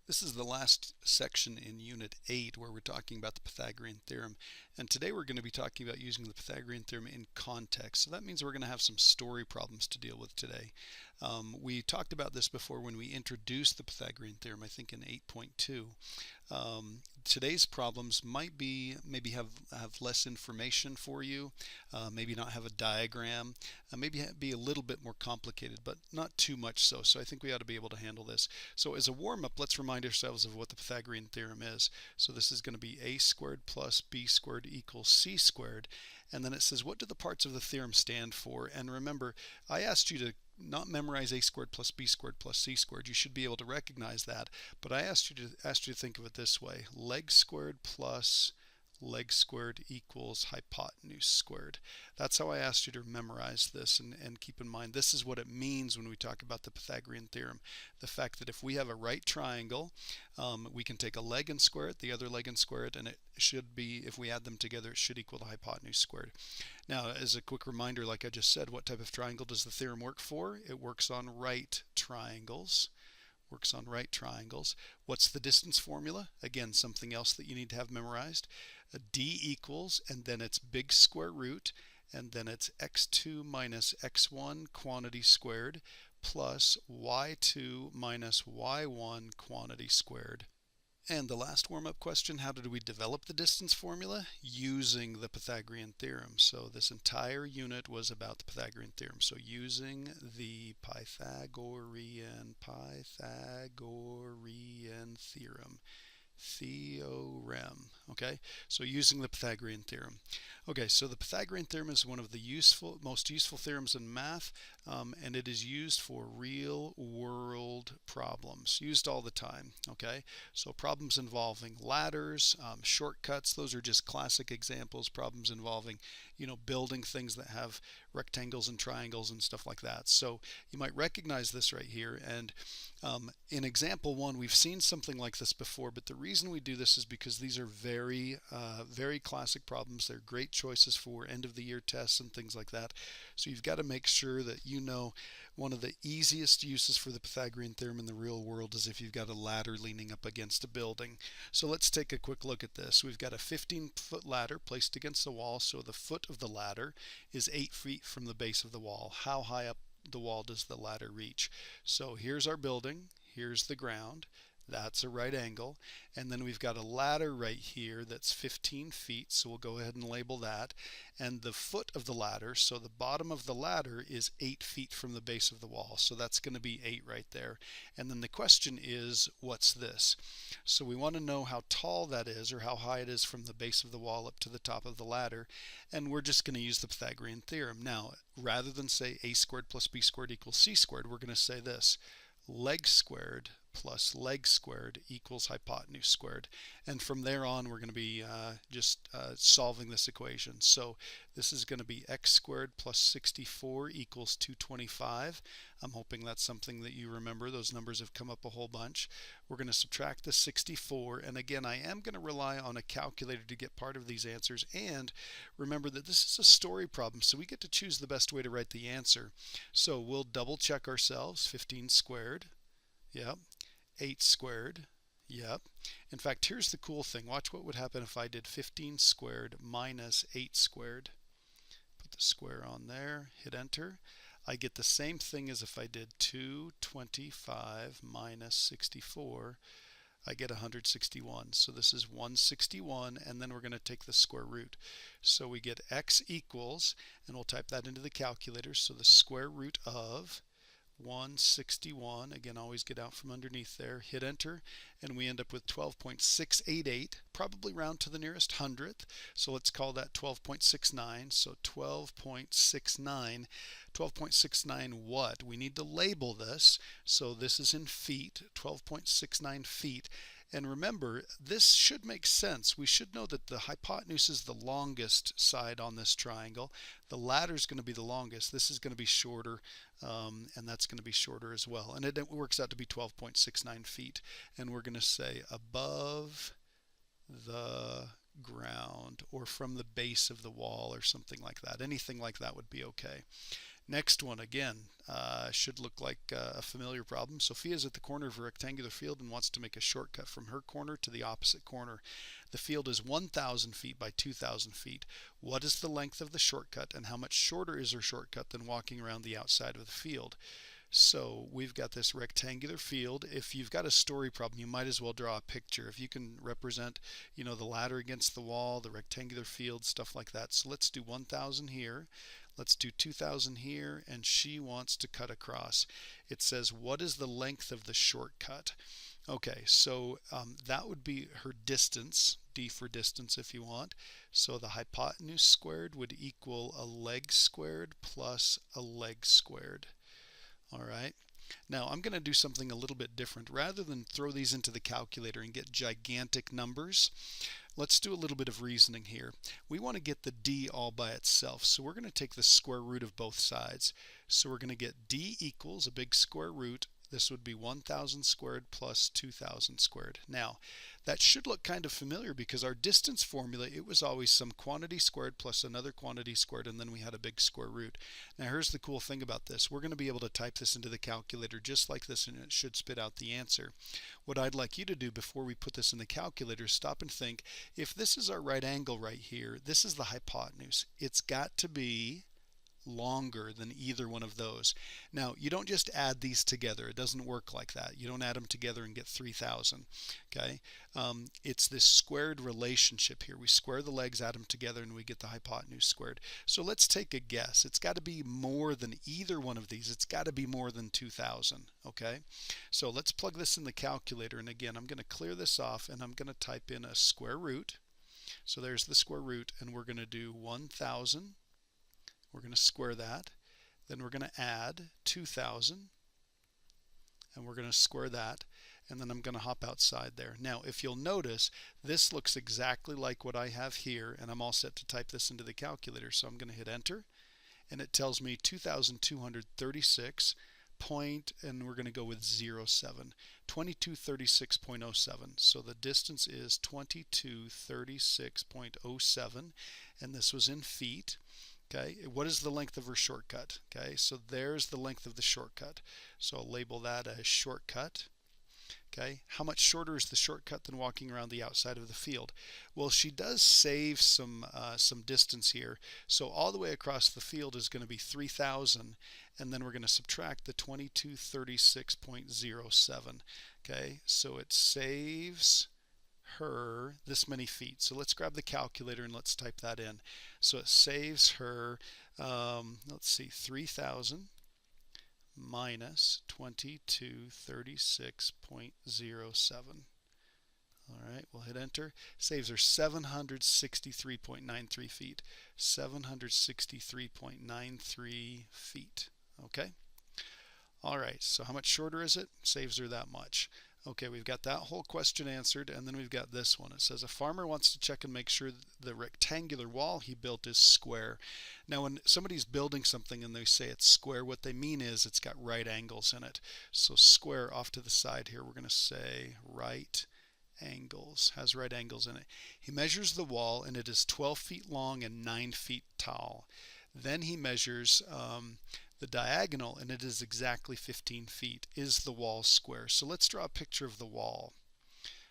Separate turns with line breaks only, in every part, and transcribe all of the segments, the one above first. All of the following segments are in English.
This is the last section in Unit 8 where we're talking about the Pythagorean Theorem. And today we're going to be talking about using the Pythagorean Theorem in context. So that means we're going to have some story problems to deal with today. We talked about this before when we introduced the Pythagorean Theorem, I think in 8.2. Today's problems might be maybe have less information for you, maybe not have a diagram, maybe be a little bit more complicated, but not too much so. So I think we ought to be able to handle this. So as a warm-up, let's remind ourselves of what the Pythagorean theorem is. So this is going to be a squared plus b squared equals c squared. And then it says, what do the parts of the theorem stand for? And remember, I asked you to not memorize a squared plus b squared plus c squared. You should be able to recognize that. But I asked you to think of it this way: leg squared plus leg squared equals hypotenuse squared. That's how I asked you to memorize this, and keep in mind this is what it means when we talk about the Pythagorean theorem. The fact that if we have a right triangle, we can take a leg and square it, the other leg and square it, and it should be, if we add them together, it should equal the hypotenuse squared. Now, as a quick reminder, like I just said, what type of triangle does the theorem work for? It works on right triangles. What's the distance formula? Again, something else that you need to have memorized. A d equals, and then it's big square root, and then it's x2 minus x1 quantity squared plus y2 minus y1 quantity squared. And the last warm-up question, how did we develop the distance formula? Using the Pythagorean theorem. So this entire unit was about the Pythagorean theorem. So using the Pythagorean theorem. Okay, so using the Pythagorean theorem. Okay, so the Pythagorean theorem is one of the most useful theorems in math, and it is used for real world problems, used all the time. Okay, so problems involving ladders, shortcuts, those are just classic examples. Problems involving, building things that have rectangles and triangles and stuff like that. So you might recognize this right here. And in example 1, we've seen something like this before, but the reason we do this is because these are very classic problems. They're great choices for end of the year tests and things like that. So you've got to make sure that you know one of the easiest uses for the Pythagorean theorem in the real world is if you've got a ladder leaning up against a building. So let's take a quick look at this. We've got a 15-foot ladder placed against the wall, so the foot of the ladder is 8 feet from the base of the wall. How high up the wall does the ladder reach? So here's our building, here's the ground. That's a right angle. And then we've got a ladder right here that's 15 feet, so we'll go ahead and label that. And the foot of the ladder, so the bottom of the ladder, is 8 feet from the base of the wall. So that's going to be 8 right there. And then the question is, what's this? So we want to know how tall that is, or how high it is from the base of the wall up to the top of the ladder. And we're just going to use the Pythagorean theorem. Now, rather than say a squared plus b squared equals c squared, we're going to say this: leg squared plus leg squared equals hypotenuse squared. And from there on, we're going to be solving this equation. So this is going to be x squared plus 64 equals 225. I'm hoping that's something that you remember. Those numbers have come up a whole bunch. We're going to subtract the 64. And again, I am going to rely on a calculator to get part of these answers. And remember that this is a story problem, so we get to choose the best way to write the answer. So we'll double check ourselves. 15 squared. Yep. 8 squared. Yep. In fact, here's the cool thing. Watch what would happen if I did 15 squared minus 8 squared. Put the square on there, hit enter. I get the same thing as if I did 225 minus 64. I get 161. So this is 161, and then we're going to take the square root. So we get x equals, and we'll type that into the calculator, so the square root of 161, again, always get out from underneath there, hit enter, and we end up with 12.688, probably round to the nearest hundredth, so let's call that 12.69. So 12.69 what? We need to label this, so this is in feet, 12.69 feet. And remember, this should make sense. We should know that the hypotenuse is the longest side on this triangle. The ladder is going to be the longest. This is going to be shorter, and that's going to be shorter as well. And it works out to be 12.69 feet. And we're going to say above the ground, or from the base of the wall, or something like that. Anything like that would be okay. Next one, again, should look like a familiar problem. Sophia is at the corner of a rectangular field and wants to make a shortcut from her corner to the opposite corner. The field is 1,000 feet by 2,000 feet. What is the length of the shortcut, and how much shorter is her shortcut than walking around the outside of the field? So we've got this rectangular field. If you've got a story problem, you might as well draw a picture. If you can represent, the ladder against the wall, the rectangular field, stuff like that. So let's do 1,000 here. Let's do 2,000 here, and she wants to cut across. It says, what is the length of the shortcut? Okay, so that would be her distance, d for distance if you want. So the hypotenuse squared would equal a leg squared plus a leg squared. All right. Now I'm going to do something a little bit different. Rather than throw these into the calculator and get gigantic numbers, let's do a little bit of reasoning here. We want to get the d all by itself, so we're going to take the square root of both sides. So we're going to get d equals a big square root. This would be 1,000 squared plus 2,000 squared. Now, that should look kind of familiar because our distance formula, it was always some quantity squared plus another quantity squared, and then we had a big square root. Now, here's the cool thing about this. We're going to be able to type this into the calculator just like this, and it should spit out the answer. What I'd like you to do before we put this in the calculator, stop and think, if this is our right angle right here, this is the hypotenuse. It's got to be longer than either one of those. Now, you don't just add these together. It doesn't work like that. You don't add them together and get 3,000. Okay? It's this squared relationship here. We square the legs, add them together, and we get the hypotenuse squared. So let's take a guess. It's got to be more than either one of these. It's got to be more than 2,000. Okay? So let's plug this in the calculator. And again, I'm going to clear this off, and I'm going to type in a square root. So there's the square root, and we're going to do 1,000. We're going to square that. Then we're going to add 2,000. And we're going to square that. And then I'm going to hop outside there. Now, if you'll notice, this looks exactly like what I have here. And I'm all set to type this into the calculator. So I'm going to hit enter. And it tells me 2,236 point, and we're going to go with 07. 2236.07. So the distance is 2236.07. And this was in feet. Okay, what is the length of her shortcut? Okay, so there's the length of the shortcut. So I'll label that as shortcut. Okay, how much shorter is the shortcut than walking around the outside of the field? Well, she does save some distance here. So all the way across the field is going to be 3,000, and then we're going to subtract the 2236.07. Okay, so it saves her this many feet. So let's grab the calculator and let's type that in. So it saves her, let's see, 3,000 minus 2236.07. All right, we'll hit enter. Saves her 763.93 feet. 763.93 feet. Okay? All right, so how much shorter is it? Saves her that much. Okay, we've got that whole question answered, and then we've got this one. It says a farmer wants to check and make sure the rectangular wall he built is square. Now, when somebody's building something and they say it's square, what they mean is it's got right angles in it. So square off to the side here, we're going to say right angles, has right angles in it. He measures the wall, and it is 12 feet long and 9 feet tall. Then he measures the diagonal, and it is exactly 15 feet. Is the wall square? So let's draw a picture of the wall.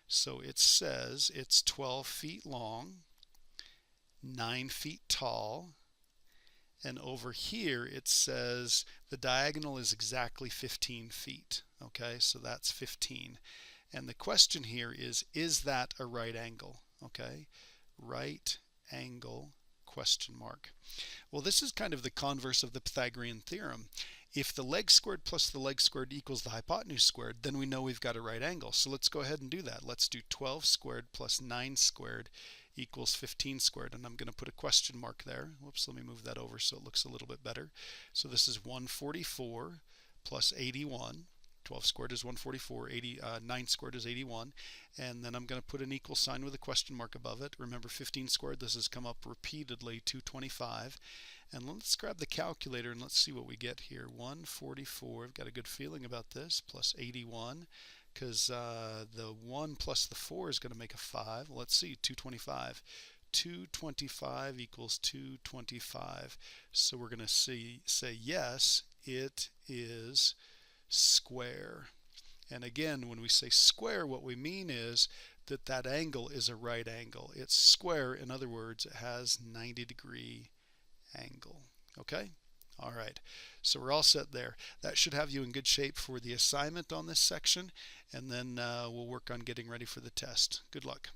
So it says it's 12 feet long, 9 feet tall, and over here it says the diagonal is exactly 15 feet. Okay, so that's 15. And the question here is that a right angle? Okay, right angle question mark. Well, this is kind of the converse of the Pythagorean theorem. If the leg squared plus the leg squared equals the hypotenuse squared, then we know we've got a right angle. So let's go ahead and do that. Let's do 12 squared plus 9 squared equals 15 squared. And I'm going to put a question mark there. Whoops, let me move that over so it looks a little bit better. So this is 144 plus 81. 12 squared is 144, 9 squared is 81, and then I'm going to put an equal sign with a question mark above it. Remember, 15 squared, this has come up repeatedly, 225. And let's grab the calculator and let's see what we get here. 144, I've got a good feeling about this, plus 81, because the 1 plus the 4 is going to make a 5. Let's see, 225. 225 equals 225. So we're going to say yes, it is square. And again, when we say square, what we mean is that that angle is a right angle. It's square. In other words, it has 90-degree angle. Okay? All right. So we're all set there. That should have you in good shape for the assignment on this section, and then we'll work on getting ready for the test. Good luck.